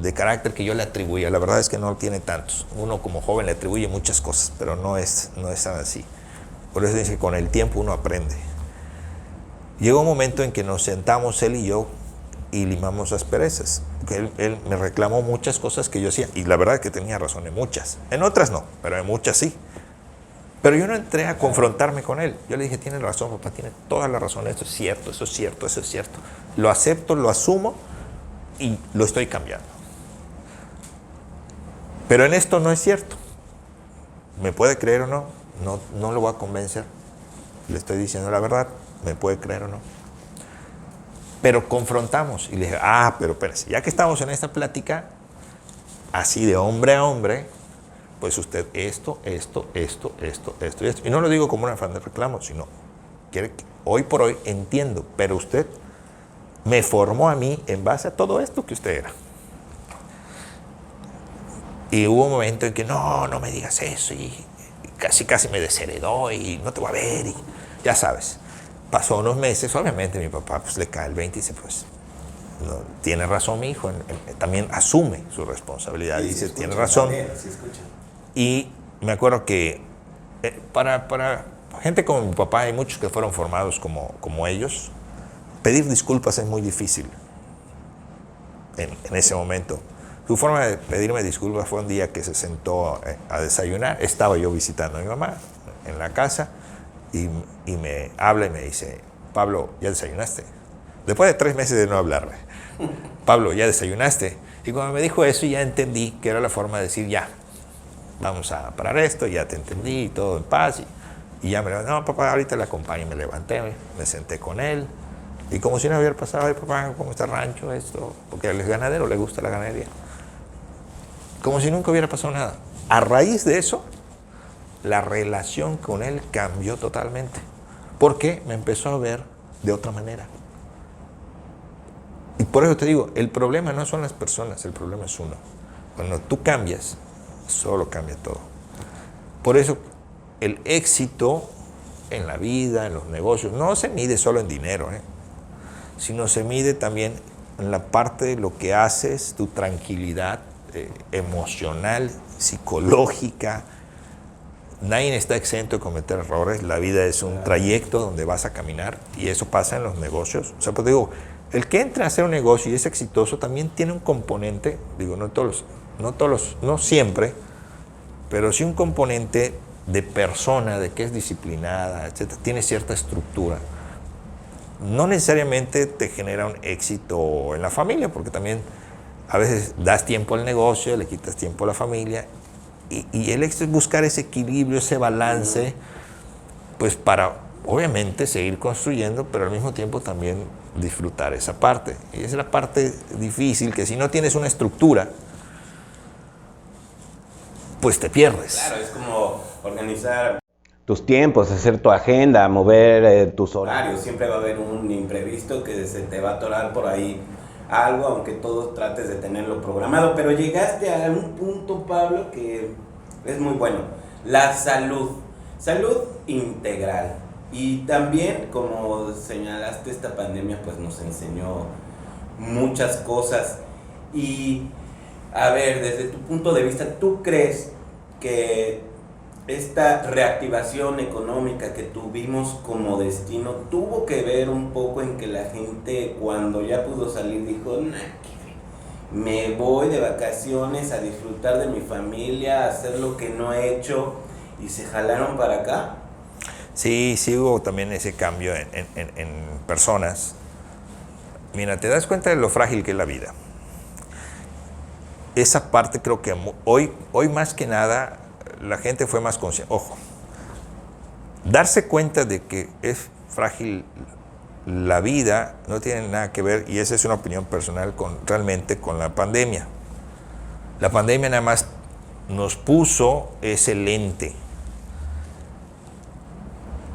de carácter que yo le atribuía, la verdad es que no tiene tantos. Uno como joven le atribuye muchas cosas, pero no es tan así. Por eso dice que con el tiempo uno aprende. Llegó un momento en que nos sentamos él y yo y limamos asperezas. Él me reclamó muchas cosas que yo hacía, y la verdad es que tenía razón en muchas. En otras no, pero en muchas sí. Pero yo no entré a confrontarme con él. Yo le dije, tiene razón, papá, tiene toda la razón, esto es cierto, eso es cierto, eso es cierto. Lo acepto, lo asumo y lo estoy cambiando. Pero en esto no es cierto. ¿Me puede creer o no? No lo voy a convencer. Le estoy diciendo la verdad, ¿me puede creer o no? Pero confrontamos y le dije, pero espérese, ya que estamos en esta plática, así de hombre a hombre, pues usted esto. Y no lo digo como un afán de reclamo, sino quiere que hoy por hoy entiendo, pero usted me formó a mí en base a todo esto que usted era. Y hubo un momento en que no me digas eso, y casi me desheredó, y no te voy a ver, y ya sabes. Pasó unos meses, obviamente mi papá pues le cae el 20 y dice, pues, no, tiene razón mi hijo, también asume su responsabilidad, Sí, dice, sí tiene escucha, razón. también, sí escucha. Y me acuerdo que para gente como mi papá, hay muchos que fueron formados como ellos, pedir disculpas es muy difícil en ese momento. Su forma de pedirme disculpas fue un día que se sentó a desayunar. Estaba yo visitando a mi mamá en la casa y me habla y me dice, Pablo, ¿ya desayunaste? Después de 3 meses de no hablarme. Pablo, ¿ya desayunaste? Y cuando me dijo eso ya entendí que era la forma de decir, ya, vamos a parar esto, ya te entendí, todo en paz. Y ya me levanté, no, papá, ahorita le acompaño. Me levanté, me senté con él. Y como si no hubiera pasado, ay, papá, ¿cómo está el rancho? Esto, porque él es ganadero, le gusta la ganadería. Como si nunca hubiera pasado nada. A raíz de eso, la relación con él cambió totalmente. Porque me empezó a ver de otra manera. Y por eso te digo, el problema no son las personas, el problema es uno. Cuando tú cambias, solo cambia todo. Por eso el éxito en la vida, en los negocios, no se mide solo en dinero, sino se mide también en la parte de lo que haces, tu tranquilidad emocional, psicológica. Nadie está exento de cometer errores. La vida es un trayecto donde vas a caminar y eso pasa en los negocios. O sea, pues digo, el que entra a hacer un negocio y es exitoso también tiene un componente, digo, no siempre, pero sí un componente de persona, de que es disciplinada, etcétera, tiene cierta estructura. No necesariamente te genera un éxito en la familia, porque también a veces das tiempo al negocio, le quitas tiempo a la familia, y el éxito es buscar ese equilibrio, ese balance, pues para obviamente seguir construyendo, pero al mismo tiempo también disfrutar esa parte. Y es la parte difícil, que si no tienes una estructura, pues te pierdes. Claro, es como organizar tus tiempos, hacer tu agenda, mover tus horarios. Siempre va a haber un imprevisto que se te va a atorar por ahí algo, aunque todos trates de tenerlo programado. Pero llegaste a un punto, Pablo, que es muy bueno. La salud. Salud integral. Y también, como señalaste, esta pandemia pues nos enseñó muchas cosas. Y, a ver, desde tu punto de vista, ¿tú crees que esta reactivación económica que tuvimos como destino tuvo que ver un poco en que la gente, cuando ya pudo salir, dijo, nah, me voy de vacaciones a disfrutar de mi familia, a hacer lo que no he hecho, y se jalaron para acá? Sí hubo también ese cambio en personas. Mira, te das cuenta de lo frágil que es la vida. Esa parte creo que hoy más que nada la gente fue más consciente. Ojo, darse cuenta de que es frágil la vida no tiene nada que ver, y esa es una opinión personal, realmente con la pandemia. La pandemia nada más nos puso ese lente.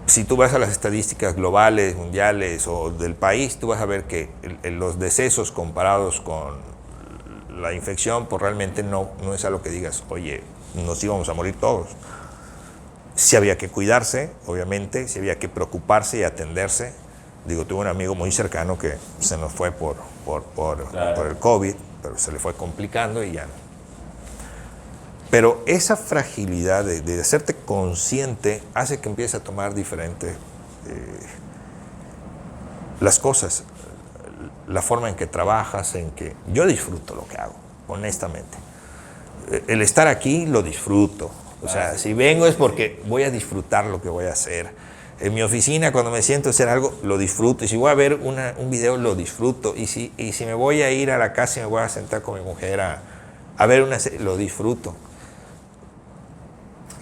Si tú vas a las estadísticas globales, mundiales o del país, tú vas a ver que los decesos comparados con la infección, pues realmente no es algo que digas, oye, nos íbamos a morir todos. Sí había que cuidarse, obviamente, sí había que preocuparse y atenderse. Digo, tuve un amigo muy cercano que se nos fue por el COVID, pero se le fue complicando y ya. Pero esa fragilidad de hacerte consciente hace que empieces a tomar diferente las cosas, la forma en que trabajas, en que yo disfruto lo que hago, honestamente. El estar aquí lo disfruto. O sea, si vengo es porque voy a disfrutar lo que voy a hacer. En mi oficina, cuando me siento a hacer algo, lo disfruto. Y si voy a ver un video, lo disfruto. Y si me voy a ir a la casa y me voy a sentar con mi mujer a ver una serie, lo disfruto.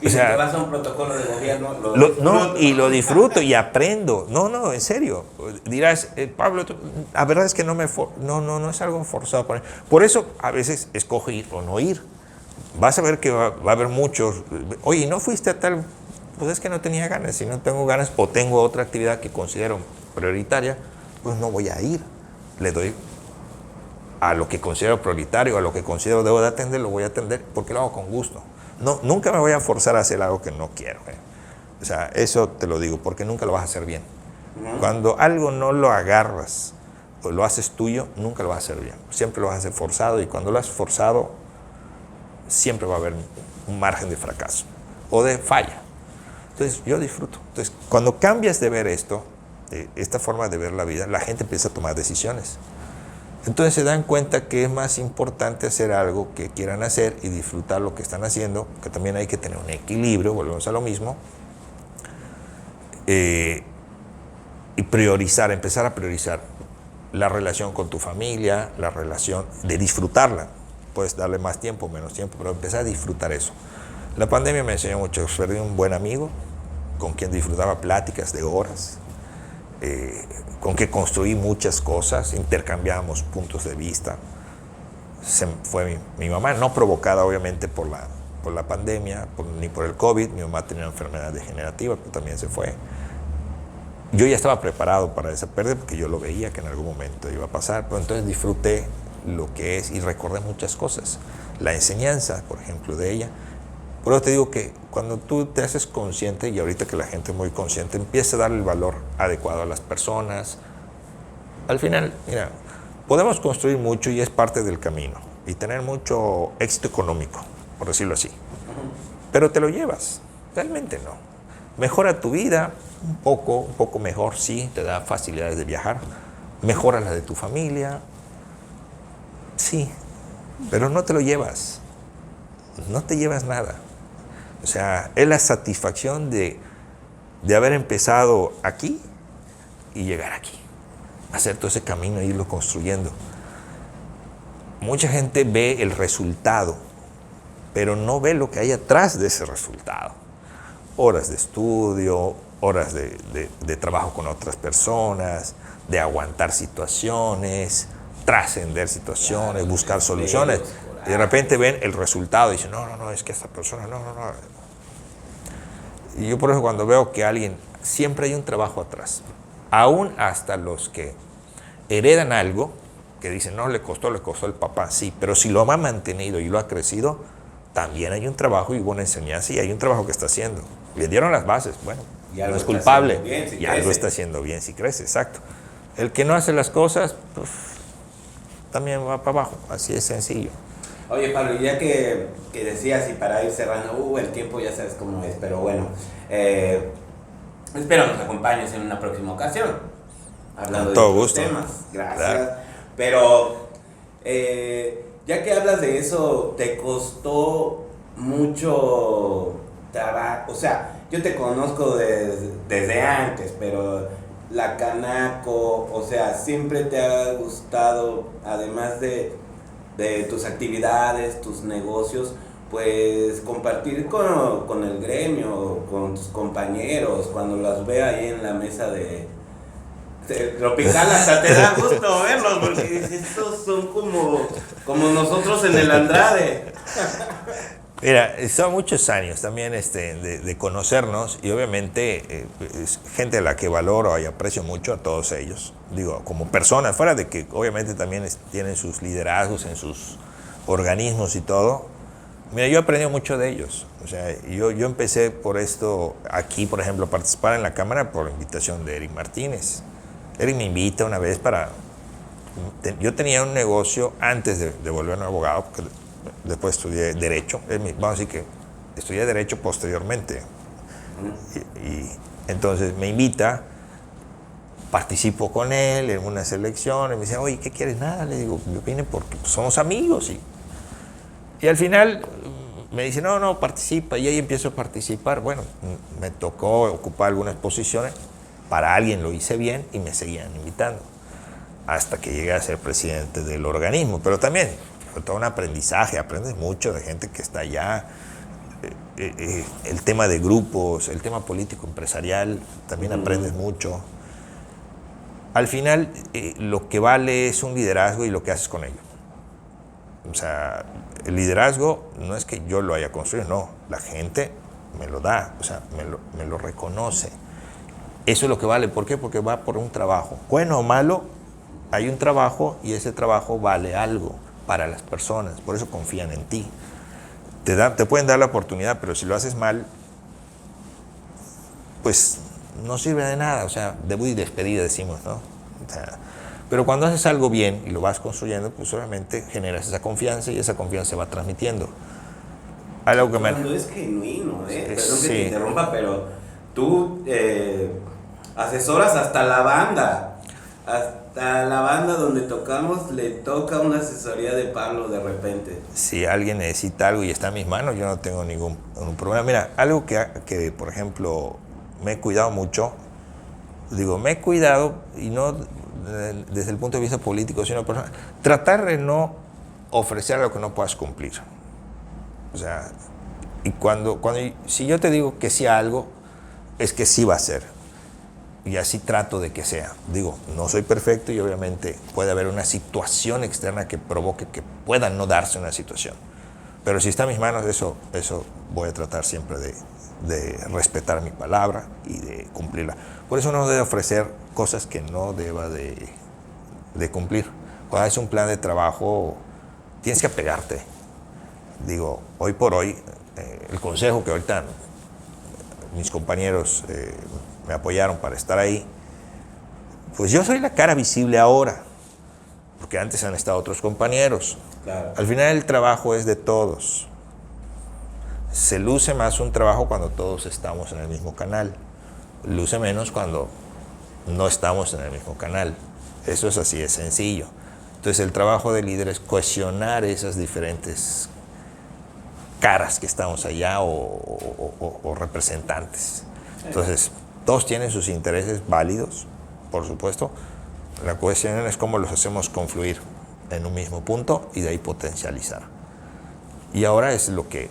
Y si te vas a un protocolo de gobierno, y lo disfruto y aprendo. No, en serio. Dirás, Pablo, la verdad es que no es algo forzado. Por eso a veces escojo ir o no ir. Vas a ver que va a haber muchos. Oye, ¿no fuiste a tal? Pues es que no tenía ganas. Si no tengo ganas o tengo otra actividad que considero prioritaria, pues no voy a ir. le doy a lo que considero prioritario, a lo que considero debo de atender, lo voy a atender porque lo hago con gusto. No, nunca me voy a forzar a hacer algo que no quiero. O sea, eso te lo digo, porque nunca lo vas a hacer bien. Cuando algo no lo agarras o lo haces tuyo, nunca lo vas a hacer bien. Siempre lo vas a hacer forzado, y cuando lo has forzado, siempre va a haber un margen de fracaso o de falla. Entonces, yo disfruto. Entonces, cuando cambias de ver esto, esta forma de ver la vida, la gente empieza a tomar decisiones. Entonces se dan cuenta que es más importante hacer algo que quieran hacer y disfrutar lo que están haciendo, que también hay que tener un equilibrio, volvemos a lo mismo, y priorizar, empezar a priorizar la relación con tu familia, la relación de disfrutarla. Puedes darle más tiempo, menos tiempo, pero empezar a disfrutar eso. La pandemia me enseñó mucho. Perdí un buen amigo con quien disfrutaba pláticas de horas, con que construí muchas cosas, intercambiábamos puntos de vista. Se fue mi mamá, no provocada obviamente por la pandemia, ni por el COVID. Mi mamá tenía una enfermedad degenerativa, pero también se fue. Yo ya estaba preparado para esa pérdida porque yo lo veía que en algún momento iba a pasar, pero entonces disfruté lo que es y recordé muchas cosas. La enseñanza, por ejemplo, de ella. Por eso te digo que cuando tú te haces consciente, y ahorita que la gente es muy consciente, empieza a darle el valor adecuado a las personas. Al final, mira, podemos construir mucho y es parte del camino, y tener mucho éxito económico, por decirlo así. Pero te lo llevas, realmente no. Mejora tu vida un poco mejor, sí, te da facilidades de viajar, mejora la de tu familia, sí, pero no te lo llevas, no te llevas nada. O sea, es la satisfacción de haber empezado aquí y llegar aquí, hacer todo ese camino e irlo construyendo. Mucha gente ve el resultado, pero no ve lo que hay atrás de ese resultado. Horas de estudio, horas de trabajo con otras personas, de aguantar situaciones, trascender situaciones, buscar soluciones. Y de repente ven el resultado y dicen, no, es que esta persona, no. Y yo por eso cuando veo que alguien, siempre hay un trabajo atrás. Aún hasta los que heredan algo, que dicen, no, le costó el papá, sí, pero si lo ha mantenido y lo ha crecido, también hay un trabajo y hubo una enseñanza y hay un trabajo que está haciendo. Le dieron las bases, bueno, no es culpable, y algo está haciendo bien si crece, exacto. El que no hace las cosas, pues, también va para abajo, así es sencillo. Oye, Pablo, ya que decías, y para ir cerrando, el tiempo ya sabes cómo es, pero bueno, espero nos acompañes en una próxima ocasión, hablando de otros temas. Gracias. Claro. Pero, ya que hablas de eso, ¿te costó mucho trabajo? O sea, yo te conozco desde antes, pero la Canaco, o sea, siempre te ha gustado, además de tus actividades, tus negocios, pues compartir con el gremio, con tus compañeros, cuando las ve ahí en la mesa de Tropical, hasta te da gusto verlos, porque dices, estos son como nosotros en el Andrade. Mira, son muchos años también de conocernos, y obviamente es gente a la que valoro y aprecio mucho, a todos ellos. Digo, como personas, fuera de que obviamente también tienen sus liderazgos en sus organismos y todo. Mira, yo he aprendido mucho de ellos. O sea, yo empecé por esto aquí, por ejemplo, a participar en la Cámara por invitación de Eric Martínez. Eric me invita una vez yo tenía un negocio antes de volverme abogado, porque después estudié Derecho. Vamos a decir que estudié Derecho posteriormente. Y entonces me invita, participo con él en unas elecciones, me dice, oye, ¿qué quieres? Nada, le digo, yo vine porque somos amigos. Y al final me dice, no, participa, y ahí empiezo a participar. Bueno, me tocó ocupar algunas posiciones, para alguien lo hice bien y me seguían invitando, hasta que llegué a ser presidente del organismo. Pero también fue todo un aprendizaje, aprendes mucho de gente que está allá. El tema de grupos, el tema político empresarial, también aprendes mucho. Al final, lo que vale es un liderazgo y lo que haces con ello. O sea, el liderazgo no es que yo lo haya construido, no, la gente me lo da, o sea, me lo reconoce. Eso es lo que vale. ¿Por qué? Porque va por un trabajo. Bueno o malo, hay un trabajo y ese trabajo vale algo para las personas, por eso confían en ti. Te pueden dar la oportunidad, pero si lo haces mal, pues no sirve de nada, o sea, debut y despedida decimos, ¿no? O sea, pero cuando haces algo bien y lo vas construyendo, pues obviamente generas esa confianza y esa confianza se va transmitiendo. Algo que Cuando es genuino, perdón que sí. te interrumpa, pero tú asesoras hasta la banda. Hasta la banda donde tocamos le toca una asesoría de Pablo de repente. Si alguien necesita algo y está en mis manos, yo no tengo ningún problema. Mira, algo que, por ejemplo, me he cuidado mucho, digo, me he cuidado y no desde el punto de vista político, sino personal, tratar de no ofrecer lo que no puedas cumplir. O sea, y si yo te digo que sí a algo, es que sí va a ser. Y así trato de que sea. Digo, no soy perfecto y obviamente puede haber una situación externa que provoque que pueda no darse una situación. Pero si está en mis manos, eso voy a tratar siempre de respetar mi palabra y de cumplirla. Por eso no debe ofrecer cosas que no deba de cumplir. Cuando haces un plan de trabajo, tienes que apegarte. Digo, hoy por hoy, el consejo que ahorita mis compañeros me apoyaron para estar ahí, pues yo soy la cara visible ahora, porque antes han estado otros compañeros. Claro. Al final el trabajo es de todos. Se luce más un trabajo cuando todos estamos en el mismo canal. Luce menos cuando no estamos en el mismo canal. Eso es así, es sencillo. Entonces el trabajo del líder es cohesionar esas diferentes caras que estamos allá o representantes. Entonces, todos tienen sus intereses válidos, por supuesto. La cohesión es cómo los hacemos confluir en un mismo punto y de ahí potencializar. Y ahora es lo que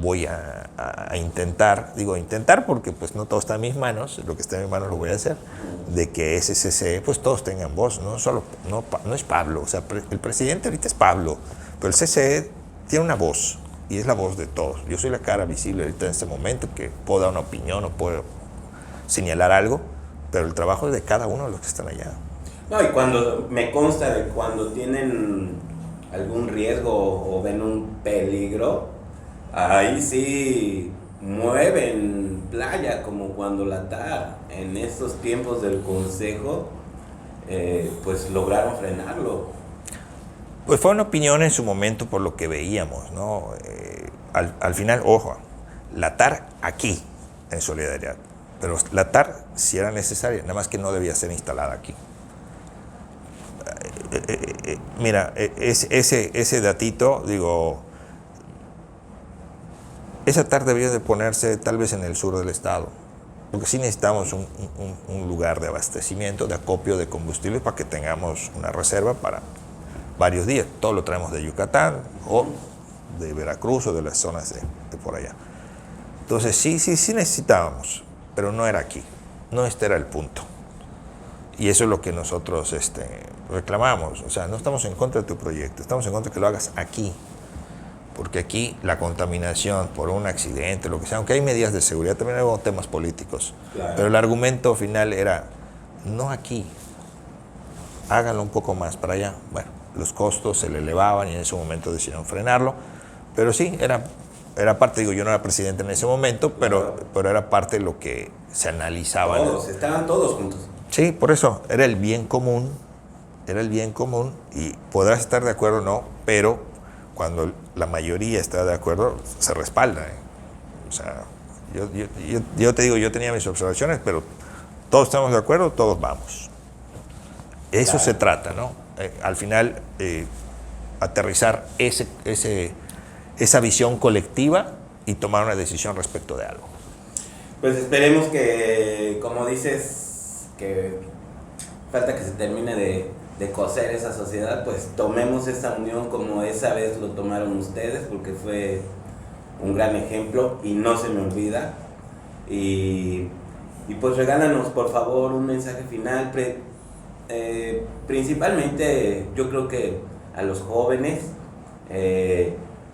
voy a intentar, digo intentar porque pues no todo está en mis manos, lo que está en mis manos lo voy a hacer, de que ese CCE pues todos tengan voz, no es Pablo, o sea, el presidente ahorita es Pablo, pero el CCE tiene una voz y es la voz de todos. Yo soy la cara visible ahorita en este momento que puedo dar una opinión o puedo señalar algo, pero el trabajo es de cada uno de los que están allá. No, y cuando me consta de cuando tienen algún riesgo o ven un peligro, ahí sí mueven playa como cuando la TAR en estos tiempos del consejo pues lograron frenarlo. Pues fue una opinión en su momento por lo que veíamos, ¿no? Al final, ojo, la TAR aquí en solidaridad, pero la TAR sí era necesaria, nada más que no debía ser instalada aquí. Mira, ese datito, digo, esa TAR debería de ponerse tal vez en el sur del estado, porque sí necesitamos un lugar de abastecimiento, de acopio de combustible para que tengamos una reserva para varios días. Todo lo traemos de Yucatán o de Veracruz o de las zonas de por allá. Entonces sí necesitábamos, pero no era aquí, no este era el punto. Y eso es lo que nosotros reclamamos. O sea, no estamos en contra de tu proyecto, estamos en contra de que lo hagas aquí. Porque aquí la contaminación por un accidente, lo que sea, aunque hay medidas de seguridad, también hay temas políticos. Claro. Pero el argumento final era, no aquí, háganlo un poco más para allá. Bueno, los costos se le elevaban y en ese momento decidieron frenarlo. Pero sí, era parte, digo, yo no era presidente en ese momento, pero era parte de lo que se analizaba. Todos, estaban todos juntos. Sí, por eso, era el bien común y podrás estar de acuerdo o no, pero cuando la mayoría está de acuerdo, se respalda. O sea, yo te digo, yo tenía mis observaciones, pero todos estamos de acuerdo, todos vamos. Eso claro. Se trata, ¿no? Al final, aterrizar esa visión colectiva y tomar una decisión respecto de algo. Pues esperemos que, como dices, que falta que se termine de coser esa sociedad, pues tomemos esa unión como esa vez lo tomaron ustedes, porque fue un gran ejemplo y no se me olvida. Y pues regálanos por favor un mensaje final, principalmente yo creo que a los jóvenes,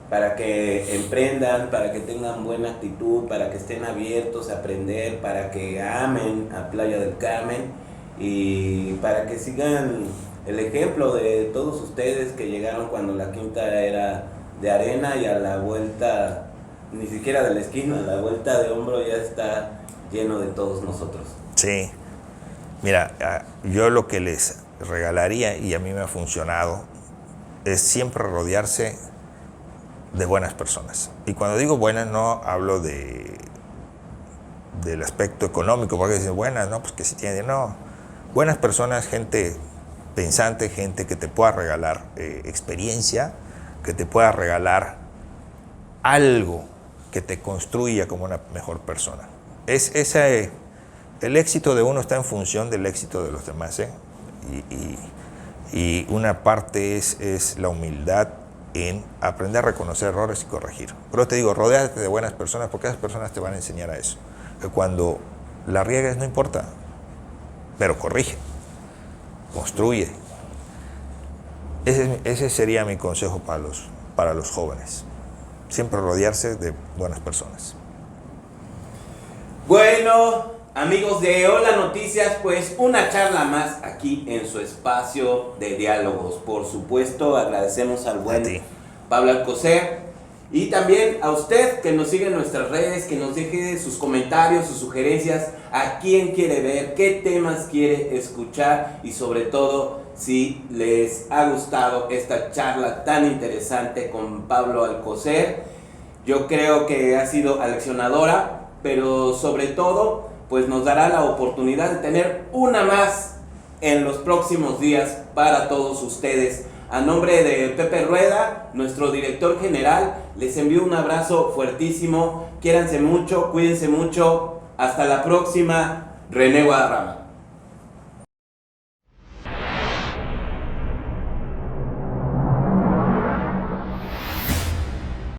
para que emprendan, para que tengan buena actitud, para que estén abiertos a aprender, para que amen a Playa del Carmen y para que sigan el ejemplo de todos ustedes que llegaron cuando la quinta era de arena y a la vuelta, ni siquiera de la esquina, a la vuelta de hombro ya está lleno de todos nosotros. Sí. Mira, yo lo que les regalaría, y a mí me ha funcionado, es siempre rodearse de buenas personas. Y cuando digo buenas, no hablo del aspecto económico, porque dicen buenas, no, pues que si tienen, no. Buenas personas, gente pensante, gente que te pueda regalar experiencia, que te pueda regalar algo que te construya como una mejor persona. El éxito de uno está en función del éxito de los demás, ¿eh? Y una parte es la humildad en aprender a reconocer errores y corregir. Pero te digo, rodéate de buenas personas porque esas personas te van a enseñar a eso. Que cuando la riegues no importa, pero corrige, construye. Ese sería mi consejo para los jóvenes. Siempre rodearse de buenas personas. Bueno, amigos de Hola Noticias, pues una charla más aquí en su espacio de diálogos. Por supuesto, agradecemos al buen Pablo Alcocer y también a usted que nos sigue en nuestras redes, que nos deje sus comentarios, sus sugerencias, a quién quiere ver, qué temas quiere escuchar y sobre todo si les ha gustado esta charla tan interesante con Pablo Alcocer. Yo creo que ha sido aleccionadora, pero sobre todo pues nos dará la oportunidad de tener una más en los próximos días para todos ustedes. A nombre de Pepe Rueda, nuestro director general, les envío un abrazo fuertísimo. Quiéranse mucho, cuídense mucho. Hasta la próxima. René Guadarrama.